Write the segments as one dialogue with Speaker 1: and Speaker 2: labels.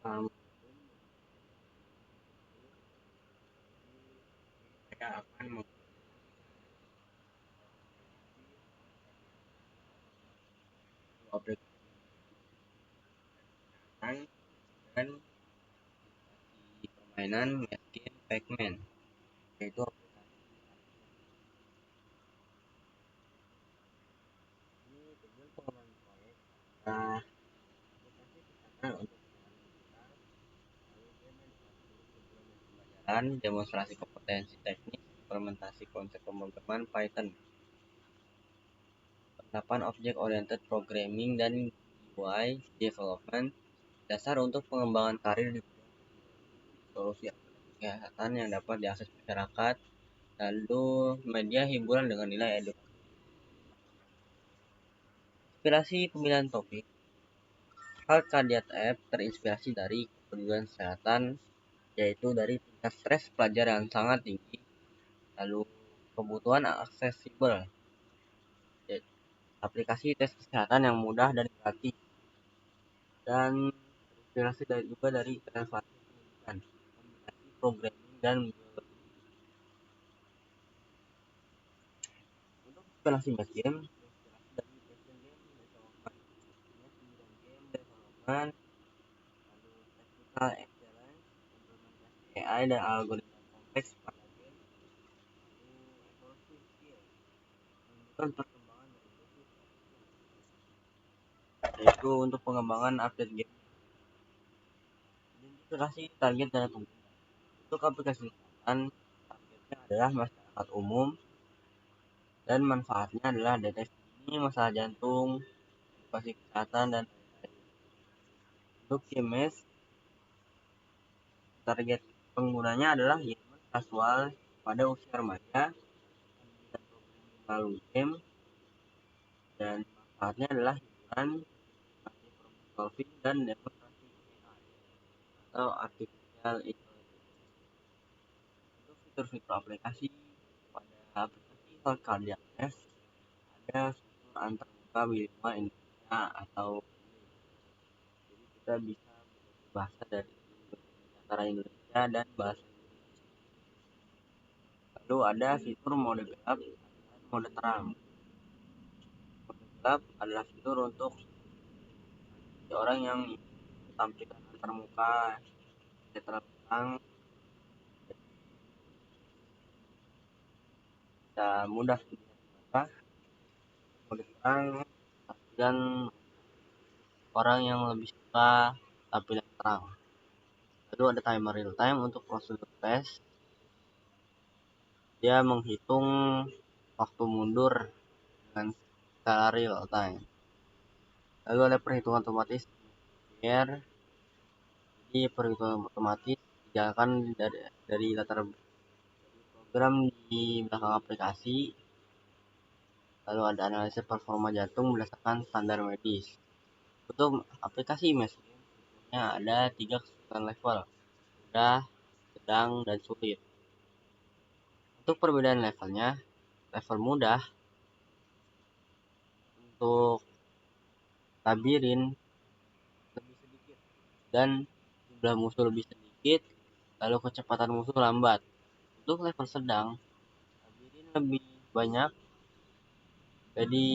Speaker 1: Assalamualaikum. Saya akan aplikasi dan aplikasi permainan Math Game Pac-Man, yaitu ini tujuan pengembangan proyek adalah aplikasi kesehatan untuk penanganan digital, lalu dia manufaktur suplemen pembelajaran, demonstrasi kompetensi teknis, implementasi konsep pemrograman Python, penerapan object oriented programming dan UI development, dasar untuk pengembangan karir di bidang solusi kesehatan yang dapat diakses masyarakat, lalu media hiburan dengan nilai edukasi. Inspirasi pemilihan topik, hal Cardiac App terinspirasi dari kepedulian kesehatan, yaitu dari tingkat stres pelajar yang sangat tinggi, lalu kebutuhan aksesibel, aplikasi tes kesehatan yang mudah dan gratis, dan terinspirasi juga dari relevasi pendidikan, kombinasi programming dan biologi. Untuk inspirasi Math Game, terinspirasi dari Passion Game Development, bidang game development, lalu technical excellence, implementasi AI dan algoritma kompleks pada game, lalu evolusi skill, menunjukkan perkembangan dari basic yaitu untuk pengembangan update game. Identifikasi target dan pengguna. Untuk aplikasi kesehatan, targetnya adalah masyarakat umum dan manfaatnya adalah deteksi dini masalah jantung, edukasi kesehatan, dan lain-lain. Untuk games, target penggunanya adalah gamer kasual pada usia remaja dan programming melalui game, dan manfaatnya adalah hiburan, problem solving, dan demonstrasi AI atau artificial intelligence. Untuk fitur-fitur aplikasi, pada aplikasi Health Cardiac App ada fitur antarmuka bilingual Indonesia atau English. Jadi kita bisa bahasa dari antara Indonesia dan bahasa Inggris. Lalu ada fitur mode gelap dan mode terang. Mode gelap adalah fitur untuk orang yang tampilan antarmuka terang, bisa mudah dilihat mode terang tampilan orang yang lebih suka tampilan terang. Lalu ada timer real time untuk prosedur tes, dia menghitung waktu mundur dengan skala real time. Lalu ada perhitungan otomatis, jadi perhitungan otomatis dijalankan dari latar program di belakang aplikasi. Lalu ada analisis performa jantung berdasarkan standar medis. Untuk aplikasi Math Game, fiturnya ada 3 kesulitan level, mudah, sedang, dan sulit. Untuk perbedaan levelnya, level mudah untuk labirin lebih sedikit dan jumlah musuh lebih sedikit, lalu kecepatan musuh lambat. Untuk level sedang, labirin lebih banyak jadi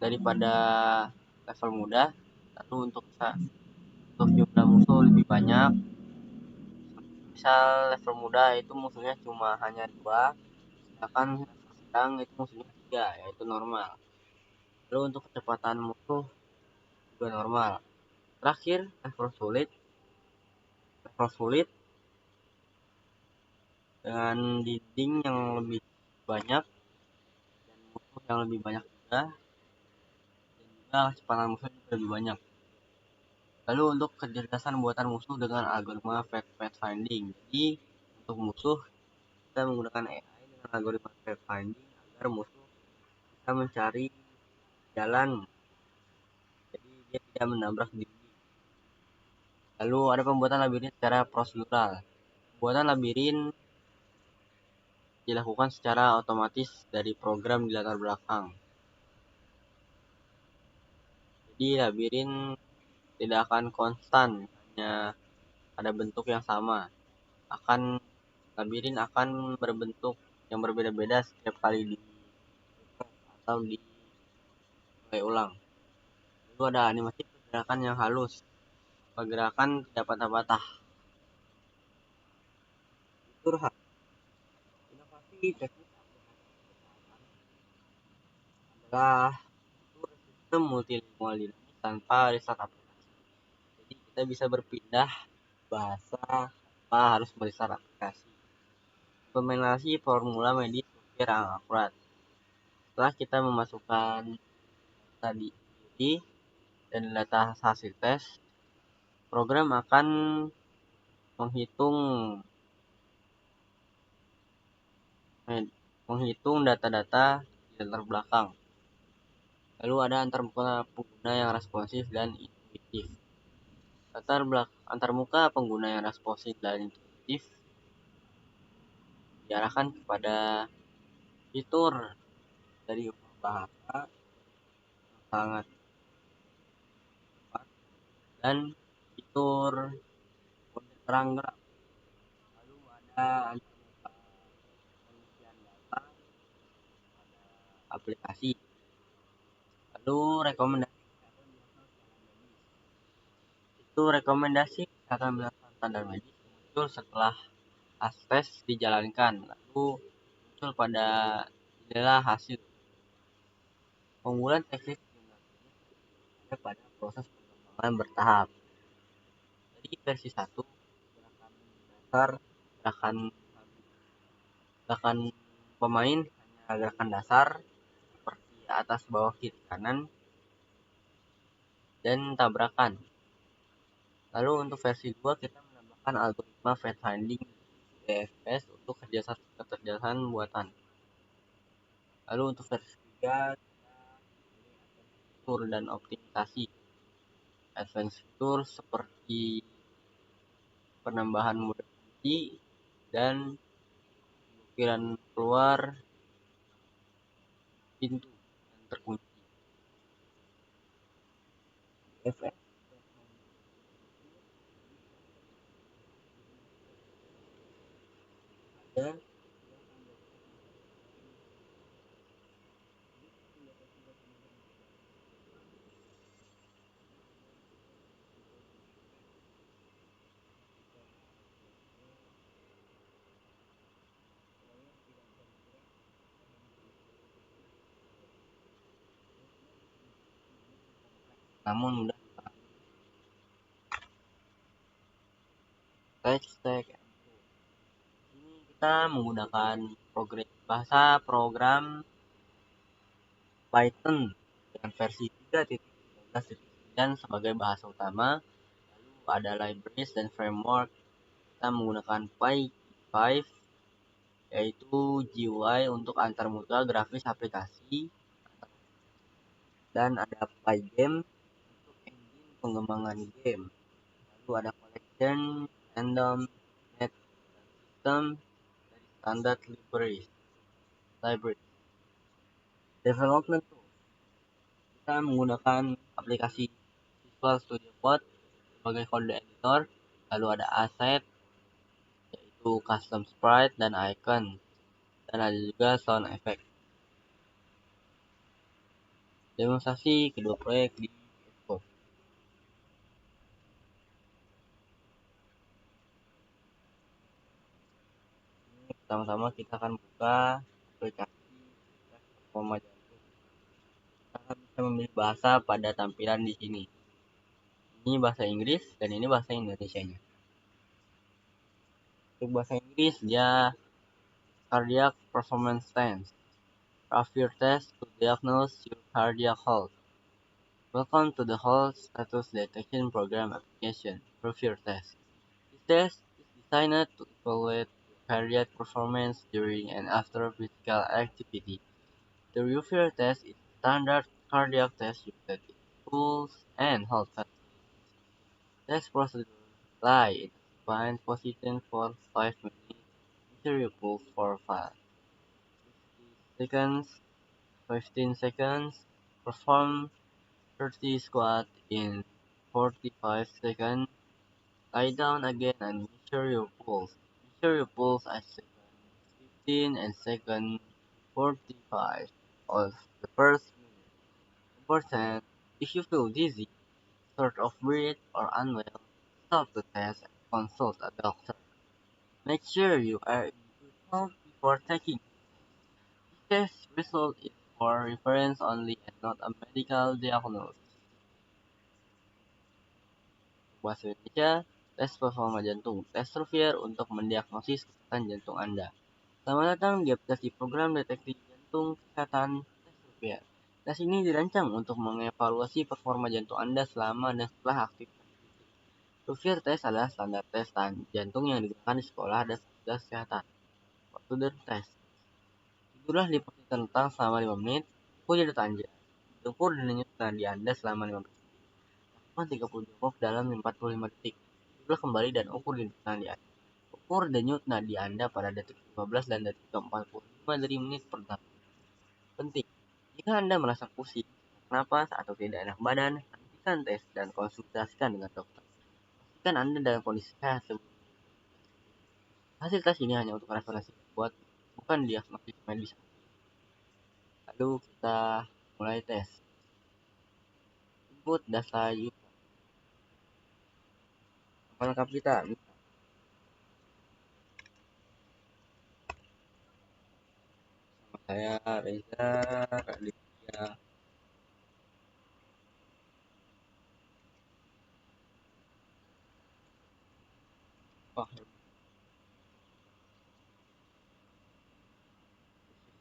Speaker 1: daripada level mudah, lalu untuk jumlah musuh lebih banyak. Misal level mudah itu musuhnya cuma hanya 2, sedangkan level sedang itu musuhnya 3, yaitu normal. Lalu untuk kecepatan musuh juga normal. Terakhir, level sulit dengan dinding yang lebih banyak dan musuh yang lebih banyak juga, dan juga kecepatan musuh juga lebih banyak. Lalu untuk kecerdasan buatan musuh dengan algoritma pathfinding. Jadi untuk musuh kita menggunakan AI dengan algoritma pathfinding agar musuh bisa mencari jalan, jadi dia tidak menabrak dinding. Lalu ada pembuatan labirin secara prosedural. Pembuatan labirin dilakukan secara otomatis dari program di latar belakang. Jadi labirin tidak akan konstan, hanya pada bentuk yang sama. Labirin akan berbentuk yang berbeda-beda setiap kali di atau dimulai ulang. Lalu ada animasi pergerakan yang halus, pergerakan tidak patah-patah. Fitur H. Inovasi teknik adalah fitur sistem multilingual dinamis tanpa restart aplikasi. Jadi kita bisa berpindah bahasa tanpa harus merestart aplikasi. Implementasi formula medis yang akurat. Setelah kita memasukkan tadi dan data hasil tes, program akan menghitung data-data di latar belakang. Lalu ada antarmuka pengguna yang responsif dan intuitif. Antarmuka pengguna yang responsif dan intuitif diarahkan kepada fitur dari bahasa yang sangat cepat dan fitur terang gerak. Lalu ada antarmuka pengisian data pada aplikasi. Lalu rekomendasi kesehatan berdasarkan standar medis muncul setelah tes dijalankan, lalu muncul pada jendela hasil. Pengumpulan teknis ada pada proses pengembangan bertahap. Jadi versi 1 gerakan dasar, gerakan pemain hanya gerakan dasar seperti atas bawah kiri kanan dan tabrakan. Lalu untuk versi 2 kita menambahkan algoritma fact finding DFS untuk kecerdasan buatan. Lalu untuk versi 3 fitur dan optimisasi. Advanced fitur seperti penambahan mode kunci dan pemblokiran keluar pintu yang terkunci. FX ada namun mudah text tag. Ini kita menggunakan program Python dengan versi 3.13.9 sebagai bahasa utama. Lalu ada libraries dan framework. Kita menggunakan Py5 yaitu GUI untuk antarmuka grafis aplikasi, dan ada Pygame untuk engine pengembangan game. Lalu ada collection, random, net, system dari standar library. Development tools. Kita menggunakan aplikasi Visual Studio Code sebagai kode editor. Lalu ada asset yaitu custom sprite dan icon, dan ada juga sound effect. Demonstrasi kedua proyek di Xcode. Ini pertama-tama kita akan buka aplikasi performa jantung. Kita akan bisa memilih bahasa pada tampilan di sini. Ini bahasa Inggris dan ini bahasa Indonesianya. Untuk bahasa Inggris dia cardiac performance test. Run your test to diagnose your cardiac health. Welcome to the Health Status Detection Program application, Prove Your Test. This test is designed to evaluate cardiac performance during and after physical activity. The Prove Your Test is a standard cardiac test used in schools and health facilities. Test procedure lie in a supine position for 5 minutes. Enter your pulse for 60 seconds, 15 seconds. Perform 30 squats in 45 seconds. Lie down again and measure your pulse. Measure your pulse at second 15 and second 45 of the first minute. Important, if you feel dizzy, short of breath, or unwell, stop the test and consult a doctor. Make sure you are in good health before taking this test. Result is for reference only and not a medical diagnosis. Bahasa Indonesia, tes performa jantung, tes Trovier untuk mendiagnosis kesehatan jantung Anda. Selamat datang di aplikasi program deteksi jantung kesehatan tes Trovier. Tes ini dirancang untuk mengevaluasi performa jantung Anda selama dan setelah aktivitas fisik. Trovier tes adalah standar tes jantung yang digunakan di sekolah dan fasilitas kesehatan. Waktu dan tes. Tidurlah di posisi terlentang selama 5 menit. Ukur detak Anda. Ukur dan denyut nadi Anda selama 5 menit. Lakukan 30 jongkok dalam 45 detik. Tidurlah kembali dan ukur denyut nadi Anda. Ukur denyut nadi Anda pada detik 15 dan detik ke-45 dari menit pertama. Penting, jika Anda merasa pusing, napas, atau tidak enak badan, hentikan tes dan konsultasikan dengan dokter. Pastikan Anda dalam kondisi sehat sebelum hasil tes ini hanya untuk referensi buat, bukan diagnosis medis. Lalu kita mulai tes. Input data user. Nama lengkap kita. Nama saya Reza Raditya.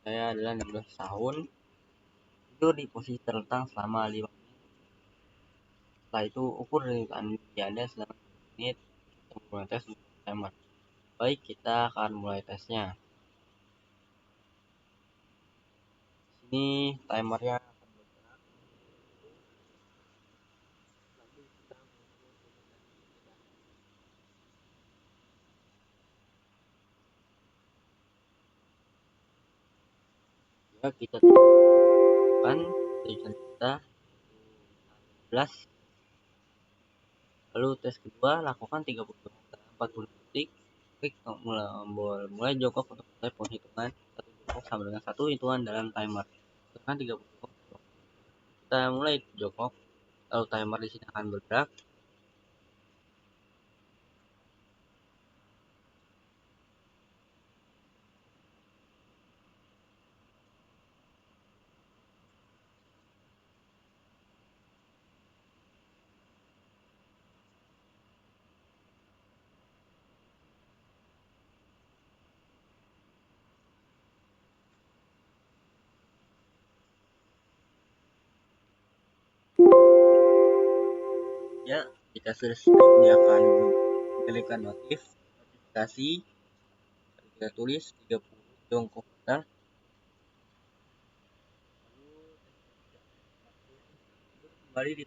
Speaker 1: Saya adalah 16 tahun. Tidur di posisi terlentang selama 5 menit. Setelah itu ukur denyut nadi Anda selama 5 menit. Kita mulai tes untuk timer. Baik, kita akan mulai tesnya. Ini timernya akan bergerak. Lalu kita ya, kita tekan tujuan kita 11. Lalu tes kedua, lakukan 30 jongkok dalam 40 detik. Klik tombol mulai jongkok untuk mulai penghitungan. Satu jongkok sama dengan satu hitungan dalam timer. Tekan 30 jongkok. Kita mulai jongkok. Lalu timer di sini akan bergerak. Ya, jika sudah selesai, dia akan menyelipkan notifikasi. Kita tulis 30 jongkok kita. Kembali di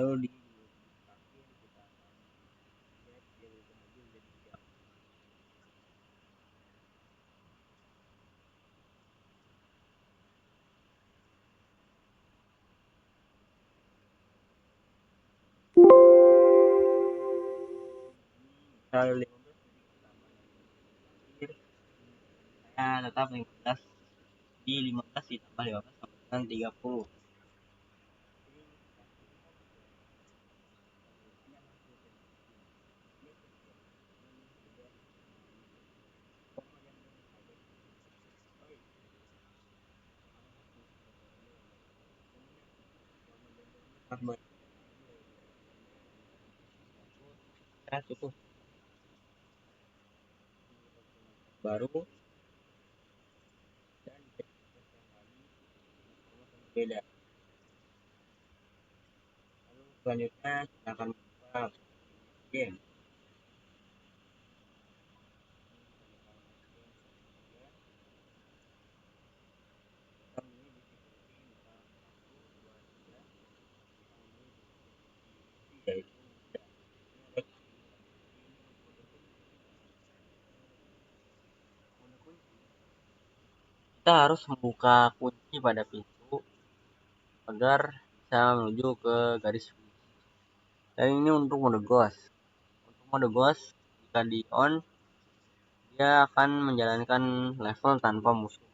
Speaker 1: lalu di kali 15 saya tetap 15 di 15 ditambah 15 sama dengan 30. sangat baik. Kita cukup baru dan beda. Lalu selanjutnya kita akan membuka game. Kita harus membuka kunci pada pintu agar bisa menuju ke garis finish. Dan ini untuk mode ghost. Untuk mode ghost, jika di on, dia akan menjalankan level tanpa musuh.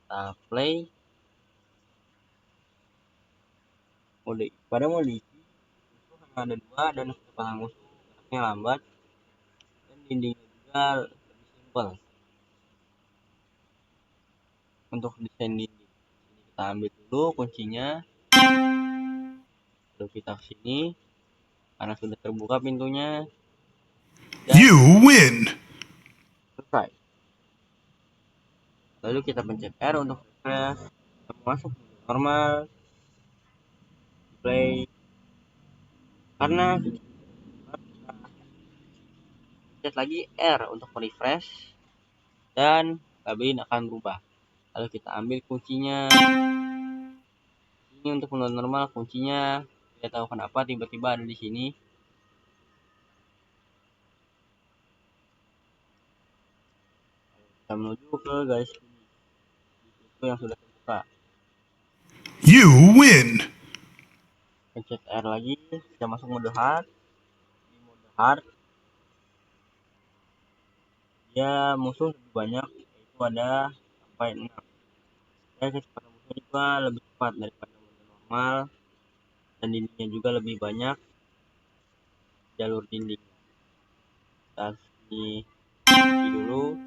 Speaker 1: Kita play. Pada mode easy, musuh hanya ada 2 dan kecepatan musuh geraknya lambat dan dindingnya juga lebih simpel. Untuk desain dinding, kita ambil dulu kuncinya, lalu kita kesini karena sudah terbuka pintunya.
Speaker 2: You win.
Speaker 1: Selesai. Lalu kita pencet R untuk refresh, masuk normal, play. Karena pencet lagi R untuk refresh dan labirin akan berubah. Lalu kita ambil kuncinya. Ini untuk mode normal, kuncinya tidak tahu kenapa tiba-tiba ada di sini. Kita menuju ke garis pintu yang sudah terbuka.
Speaker 2: You win.
Speaker 1: Pencet R lagi, kita masuk mode hard. Di mode hard, dia musuh lebih banyak, yaitu ada sampai 6. Dan kecepatan musuh juga lebih cepat daripada mode normal, dan dindingnya juga lebih banyak jalur dinding. Kita sini dulu.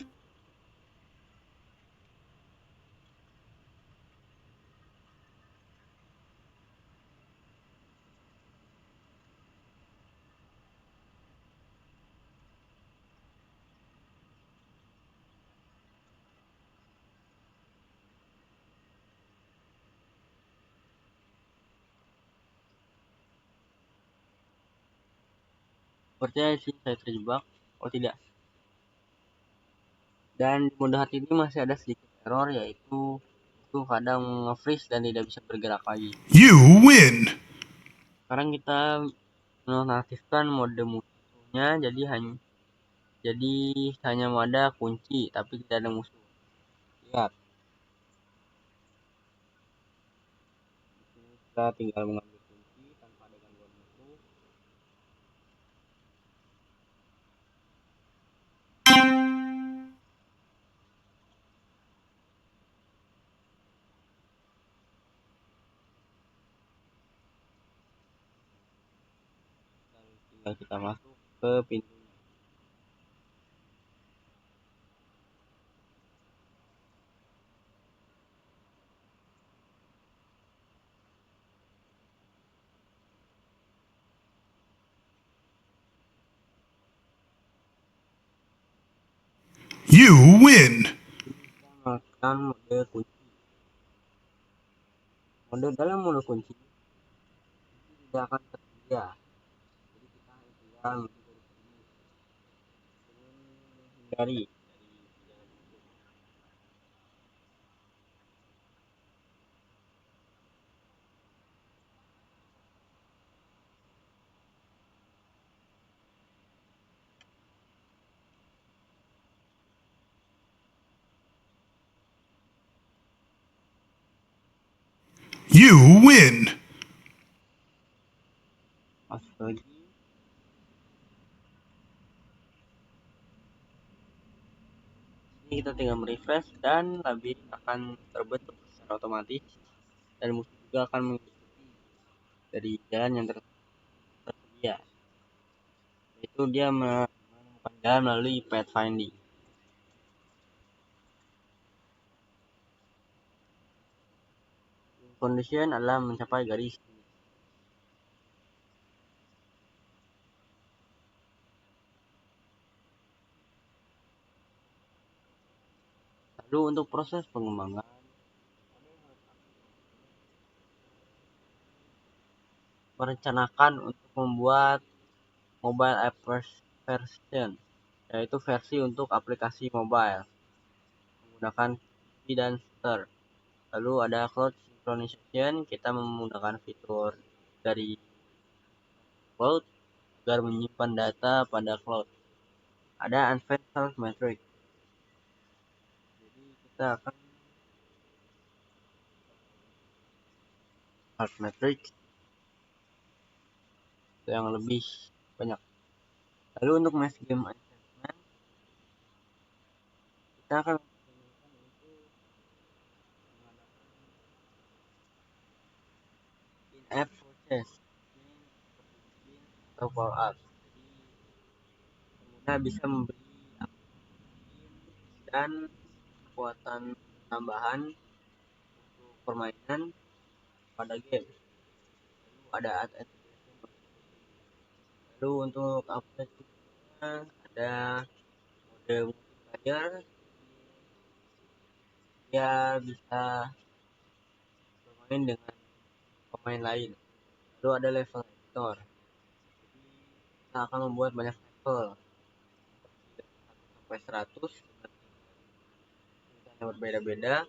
Speaker 1: Sepertinya di sini saya terjebak. Oh tidak. Dan di mode hard ini masih ada sedikit error, yaitu itu kadang nge-freeze dan tidak bisa bergerak lagi.
Speaker 2: You win.
Speaker 1: Sekarang kita menonaktifkan mode musuhnya, jadi hanya ada kunci tapi tidak ada musuh. Lihat. Kita tinggal mengambil kunci tanpa ada gangguan musuh. Tinggal kita masuk ke pintunya.
Speaker 2: You win.
Speaker 1: Kita melakukan mode kunci. Dalam mode kunci tidak akan tersedia. Jadi kita tinggal menuju dari sini. Menghindari jalan musuh.
Speaker 2: You win.
Speaker 1: Masuk lagi. Ini kita tinggal merefresh dan labirin akan terbentuk secara otomatis dan musuh juga akan mengikuti dari jalan yang tersedia, yaitu dia menemukan jalan melalui pathfinding. condition adalah mencapai garis finish. Lalu untuk proses pengembangan, merencanakan untuk membuat mobile app version, yaitu versi untuk aplikasi mobile menggunakan TV dan Shooter. Lalu ada cloud synchronization, kita menggunakan fitur dari cloud agar menyimpan data pada cloud. Ada advanced health metric, jadi kita akan health metric yang lebih banyak. Lalu untuk mass game enhancement, kita akan in-app purchase atau power up. Jadi pengguna bisa membeli dan kekuatan tambahan untuk permainan pada game. Lalu ada ad integration. Lalu untuk upgrade ada mode multiplayer, dia bisa bermain dengan pemain lain. Lalu ada level editor, jadi kita akan membuat banyak level sampai 100 yang berbeda-beda.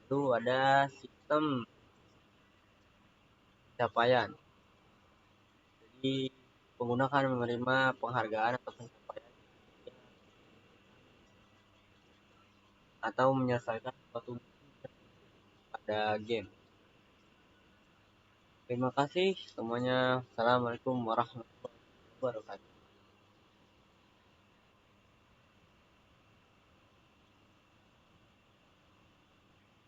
Speaker 1: Lalu ada sistem pencapaian, jadi pengguna akan menerima penghargaan atau pencapaian atau menyelesaikan suatu pada game. Terima kasih semuanya. Assalamualaikum warahmatullahi wabarakatuh.